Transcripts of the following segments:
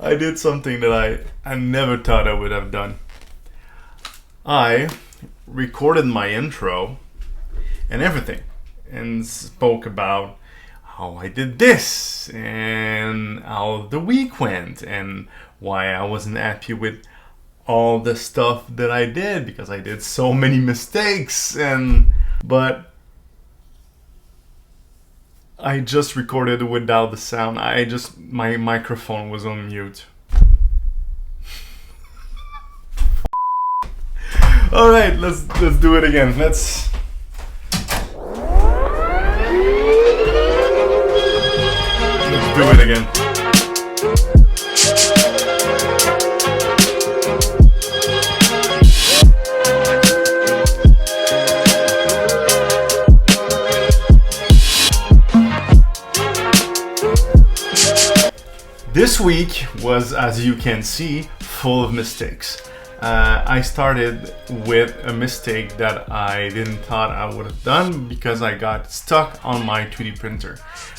I did something that I never thought I would have done. I recorded my intro and everything and spoke about how I did this and how the week went and why I wasn't happy with all the stuff that I did because I did so many mistakes, but I just recorded without the sound. My microphone was on mute. All right, let's do it again. Let's do it again. This week was, as you can see, full of mistakes. I started with a mistake that I didn't thought I would have done because I got stuck on my 3D printer.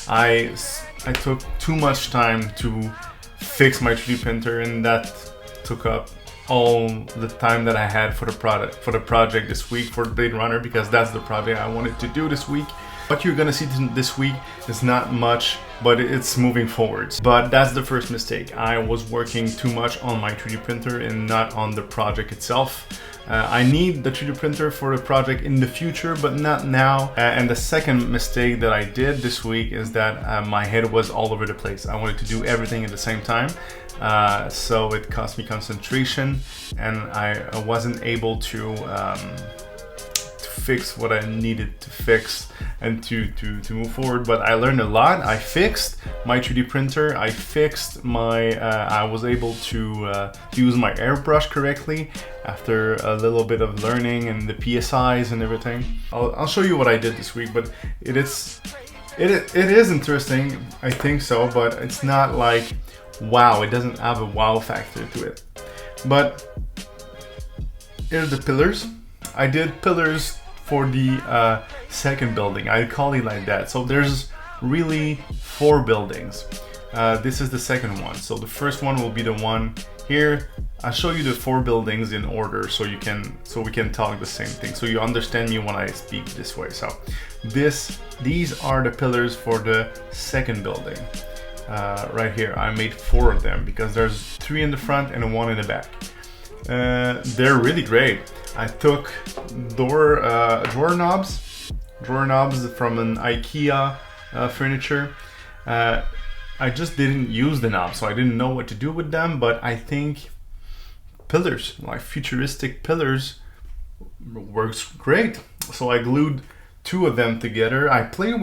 I took too much time to fix my 3D printer, and that took up all the time that I had for the project this week for Blade Runner, because that's the project I wanted to do this week. What you're gonna see this week is not much, but it's moving forwards. But that's the first mistake. I was working too much on my 3D printer and not on the project itself. I need the 3D printer for the project in the future, but not now. And the second mistake that I did this week is that my head was all over the place. I wanted to do everything at the same time. So it cost me concentration, and I wasn't able to fix what I needed to fix and to move forward. But I learned a lot. I fixed my 3D printer. I fixed my I was able to use my airbrush correctly after a little bit of learning and the PSIs and everything. I'll show you what I did this week, but it is interesting, I think so, but it's not like wow, it doesn't have a wow factor to it. But here's the pillars. I did pillars for the second building. I call it like that. So there's really 4 buildings. This is the second one. So the first one will be the one here. I'll show you the 4 buildings in order so we can talk the same thing. So you understand me when I speak this way. So these are the pillars for the second building. Right here, I made 4 of them because there's 3 in the front and 1 in the back. They're really great. I took drawer knobs from an IKEA furniture. I just didn't use the knobs, so I didn't know what to do with them, but I think pillars, like futuristic pillars, works great. So I glued 2 of them together. I played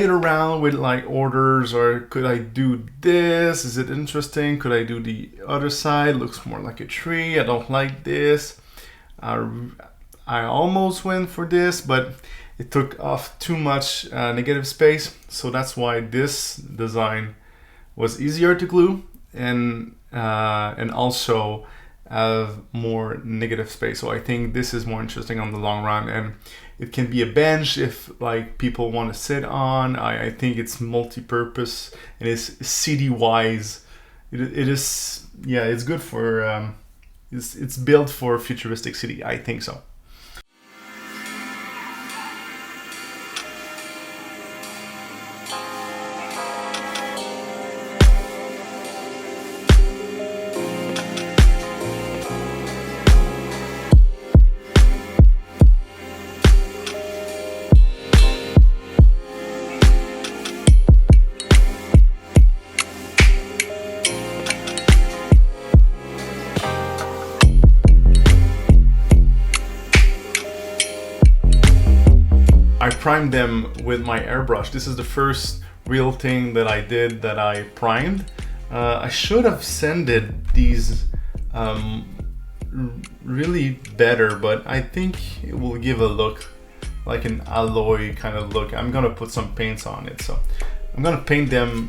around with like orders, or could I do this? Is it interesting? Could I do the other side? Looks more like a tree. I don't like this. I almost went for this, but it took off too much negative space. So that's why this design was easier to glue and also have more negative space. So I think this is more interesting on the long run, and it can be a bench if like people want to sit on. I think it's multi-purpose and it's city wise. It is, yeah, it's good for it's built for futuristic city. I think so. I primed them with my airbrush. This is the first real thing that I did that I primed. I should have sanded these really better, but I think it will give a look like an alloy kind of look. I'm gonna put some paints on it, so I'm gonna paint them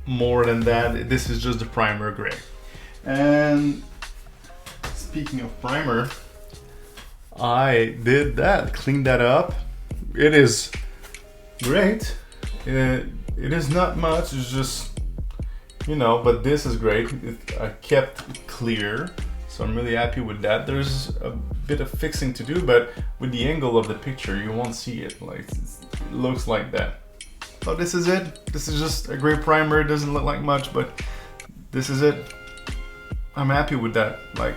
more than that. This is just the primer gray. And speaking of primer, I did that, cleaned that up. It is great. It is not much, it's just, you know, but this is great. I kept clear, so I'm really happy with that. There's a bit of fixing to do, but with the angle of the picture, you won't see it. Like, it looks like that. So this is it. This is just a great primer. It doesn't look like much, but this is it. I'm happy with that. Like,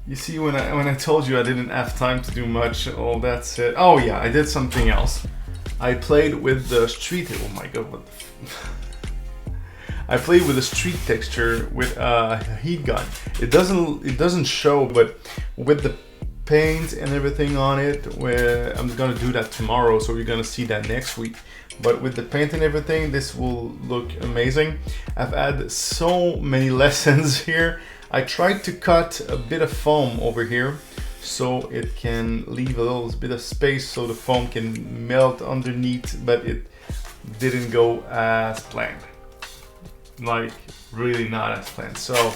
you see, when I told you I didn't have time to do much, oh, that's it. Oh yeah, I did something else. I played with the street. Oh my god, what the I played with the street texture with a heat gun. It doesn't show, but with the paint and everything on it, where I'm gonna do that tomorrow, so you're gonna see that next week. But with the paint and everything, this will look amazing. I've had so many lessons here. I tried to cut a bit of foam over here so it can leave a little bit of space so the foam can melt underneath, but it didn't go as planned. Like, really not as planned. So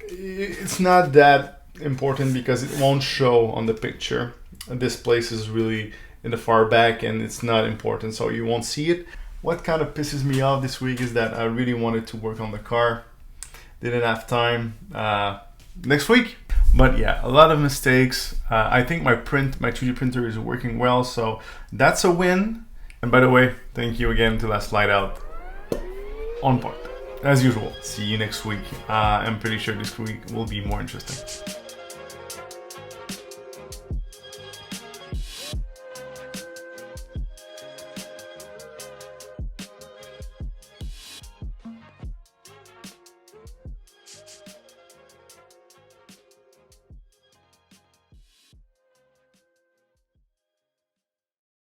it's not that important because it won't show on the picture. This place is really in the far back and it's not important, so you won't see it. What kind of pisses me off this week is that I really wanted to work on the car. Didn't have time. Next week. But yeah, a lot of mistakes. I think my 3D printer is working well, so that's a win. And by the way, thank you again to Last Flight Out. On point, as usual. See you next week. I'm pretty sure this week will be more interesting.